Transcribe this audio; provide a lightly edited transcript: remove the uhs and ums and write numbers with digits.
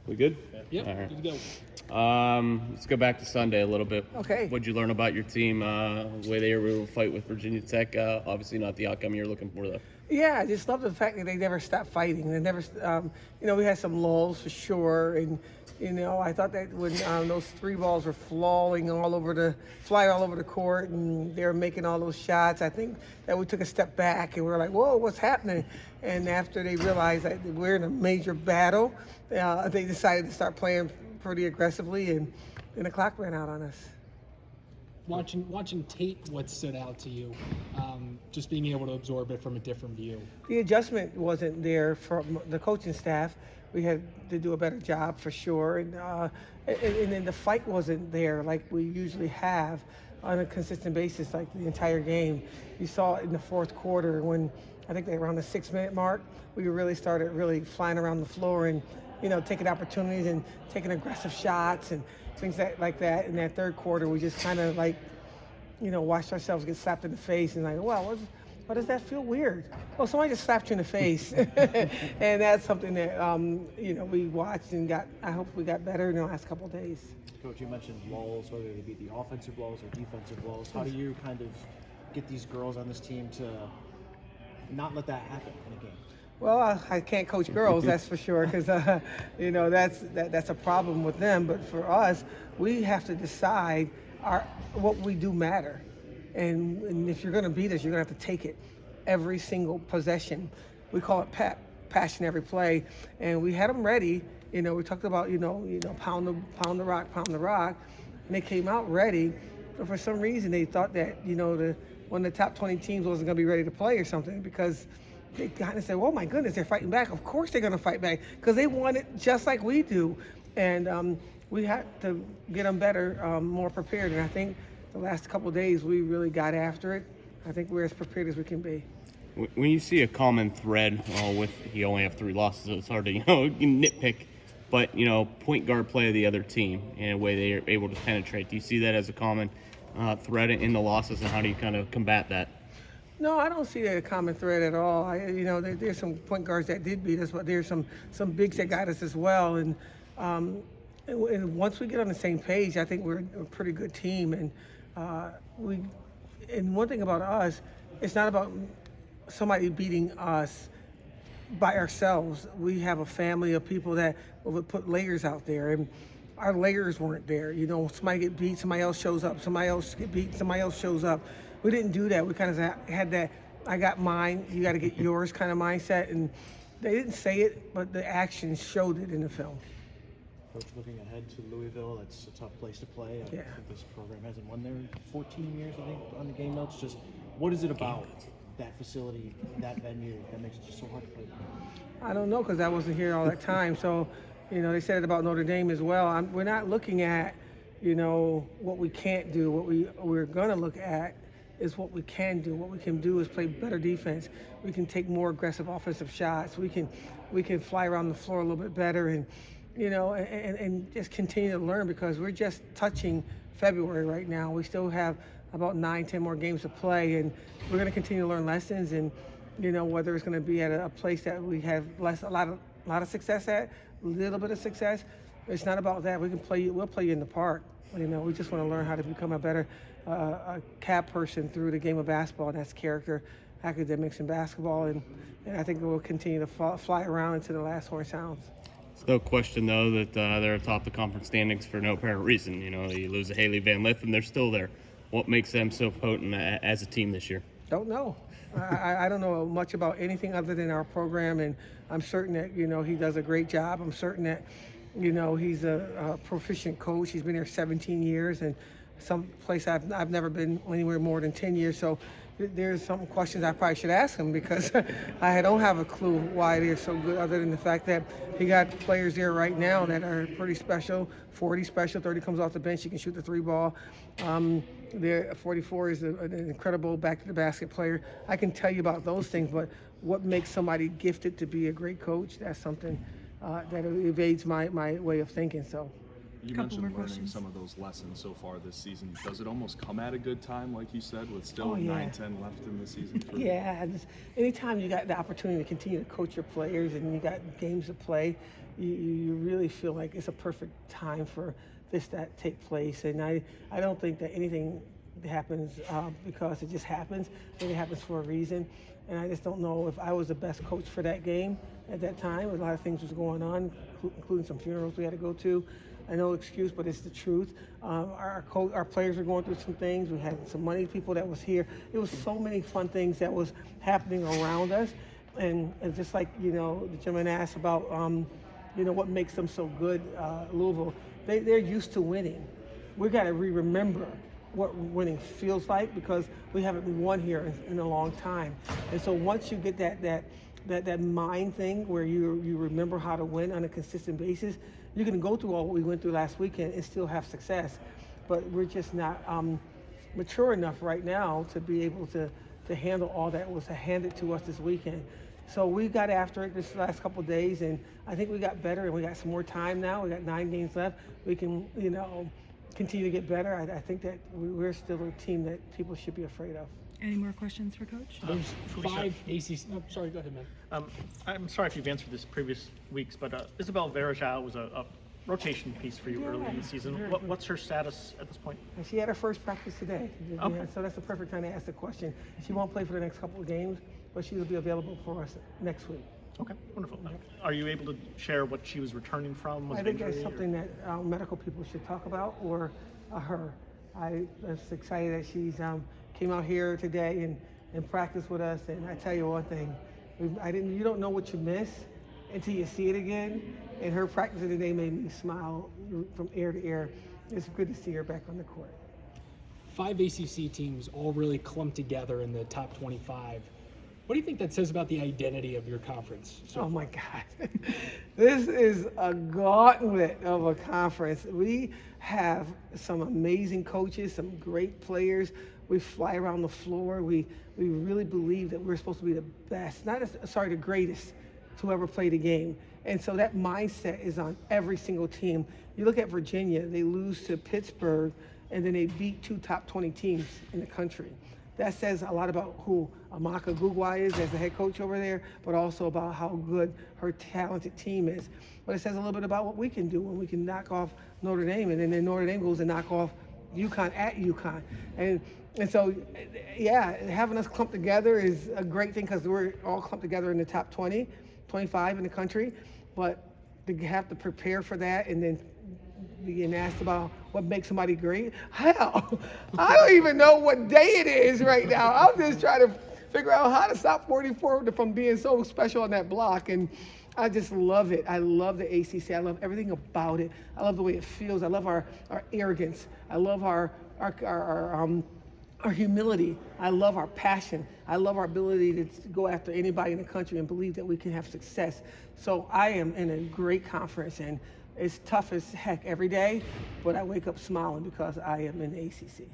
We good? Yep, All right. good to go. Let's go back to Sunday a little bit. Okay. What'd you learn about your team? The way they were able to fight with Virginia Tech. Obviously not the outcome you're looking for, though. Yeah, I just love the fact that they never stopped fighting. They never, we had some lulls for sure, and I thought that when those three balls were flying all over the court, and they were making all those shots, I think that we took a step back and we were like, "Whoa, what's happening?" And after they realized that we're in a major battle, they decided to start playing pretty aggressively, and the clock ran out on us. Watching tape, what stood out to you? Just being able to absorb it from a different view. The adjustment wasn't there from the coaching staff. We had to do a better job for sure, and then the fight wasn't there like we usually have on a consistent basis, like the entire game. You saw it in the fourth quarter when I think around the 6-minute mark, we really started flying around the floor and taking opportunities and taking aggressive shots and things like that. In that third quarter, we just kind of watched ourselves get slapped in the face and wow, why does that feel weird? Oh, somebody just slapped you in the face. And that's something that, we watched and I hope we got better in the last couple of days. Coach, you mentioned lulls, whether they be the offensive lulls or defensive lulls. How do you kind of get these girls on this team to not let that happen in a game? Well, I can't coach girls, that's for sure, because that's a problem with them. But for us, we have to decide what we do matter, and if you're going to beat us, you're going to have to take it every single possession. We call it passion every play, and we had them ready. We talked about pound the rock, and they came out ready. But for some reason, they thought that one of the top 20 teams wasn't going to be ready to play or something, because they kind of said, "Oh my goodness, they're fighting back." Of course they're going to fight back because they want it just like we do, and we had to get them better, more prepared. And I think the last couple of days we really got after it. I think we're as prepared as we can be. When you see a common thread with you only have 3 losses, so it's hard to nitpick. But point guard play of the other team and the way they are able to penetrate. Do you see that as a common thread in the losses, and how do you kind of combat that? No, I don't see that a common thread at all. There's some point guards that did beat us, but there's some bigs that got us as well. And once we get on the same page, I think we're a pretty good team. And and one thing about us, it's not about somebody beating us by ourselves. We have a family of people that will put layers out there, and our layers weren't there. Somebody get beat, somebody else shows up. Somebody else get beat, somebody else shows up. We didn't do that. We kind of had that I got mine, you got to get yours kind of mindset. And they didn't say it, but the actions showed it in the film. Coach, looking ahead to Louisville, that's a tough place to play. I think this program hasn't won there in 14 years, I think, on the game notes. Just what is it about that facility, that venue, that makes it just so hard to play there? I don't know, because I wasn't here all that time. So, they said it about Notre Dame as well. We're not looking at, what we can't do. What we're going to look at is what we can do. What we can do is play better defense. We can take more aggressive offensive shots. We can fly around the floor a little bit better, and and just continue to learn, because we're just touching February right now. We still have about 9-10 more games to play, and we're going to continue to learn lessons. And whether it's going to be at a place that we have a lot of success at, a little bit of success, it's not about that. We'll play you in the park. We just want to learn how to become a better CAP person through the game of basketball, and that's character, academics, and basketball. And I think we'll continue to fly around into the last horn sounds. It's no question, though, that they're atop the conference standings for no apparent reason. You lose a Haley Van Lith, and they're still there. What makes them so potent as a team this year? Don't know. I don't know much about anything other than our program, and I'm certain that he does a great job. I'm certain that he's a proficient coach. He's been here 17 years, and some place I've never been anywhere more than 10 years. So there's some questions I probably should ask him, because I don't have a clue why they're so good, other than the fact that he got players there right now that are pretty special. 40 special, 30 comes off the bench, he can shoot the 3 ball. 44 is an incredible back to the basket player. I can tell you about those things, but what makes somebody gifted to be a great coach, that's something that evades my way of thinking. So You Couple more mentioned learning questions. some of those lessons so far this season. Does it almost come at a good time, like you said, with still Oh, yeah. 9-10 left in the season? Yeah, anytime you got the opportunity to continue to coach your players and you got games to play, you really feel like it's a perfect time for this to take place. And I don't think that anything happens because it just happens. I think it happens for a reason. And I just don't know if I was the best coach for that game at that time. A lot of things was going on, including some funerals we had to go to. I know excuse, but it's the truth. Our players were going through some things. We had some money people that was here. It was so many fun things that was happening around us. And just like, the gentleman asked about, what makes them so good, Louisville, they're used to winning. We got to remember what winning feels like because we haven't won here in a long time. And so once you get that mind thing where you remember how to win on a consistent basis, you can go through all what we went through last weekend and still have success. But we're just not mature enough right now to be able to handle all that was handed to us this weekend. So we got after it this last couple of days, and I think we got better, and we got some more time now. We got 9 games left. We can, continue to get better. I think that we're still a team that people should be afraid of. Any more questions for Coach? There's 5 ACC. Oh, sorry, go ahead, man. I'm sorry if you've answered this previous weeks, but Isabel Verajao was a rotation piece for you early in the season. very What's her status at this point? And she had her first practice today. Okay. Yeah, so that's the perfect time to ask the question. She won't play for the next couple of games, but she will be available for us next week. Okay, wonderful. Are you able to share what she was returning from? Was I it think that's injury or- something that medical people should talk about, or her. I was excited that she's came out here today and practiced with us. And I tell you one thing, you don't know what you miss until you see it again. And her practice today made me smile from ear to ear. It's good to see her back on the court. 5 ACC teams all really clumped together in the top 25. What do you think that says about the identity of your conference? Oh my God. This is a gauntlet of a conference. We have some amazing coaches, some great players. We fly around the floor. We really believe that we're supposed to be the best, the greatest to ever play the game. And so that mindset is on every single team. You look at Virginia, they lose to Pittsburgh, and then they beat 2 top 20 teams in the country. That says a lot about who Amaka Gugwa is as the head coach over there, but also about how good her talented team is. But it says a little bit about what we can do when we can knock off Notre Dame, and then Notre Dame goes and knock off UConn at UConn. And so, yeah, having us clump together is a great thing because we're all clumped together in the top 20, 25 in the country. But to have to prepare for that and then being asked about what makes somebody great. Hell, I don't even know what day it is right now. I'm just trying to figure out how to stop 44 from being so special on that block. And I just love it. I love the ACC. I love everything about it. I love the way it feels. I love our arrogance. I love our humility. I love our passion. I love our ability to go after anybody in the country and believe that we can have success. So I am in a great conference, and it's tough as heck every day, but I wake up smiling because I am in the ACC.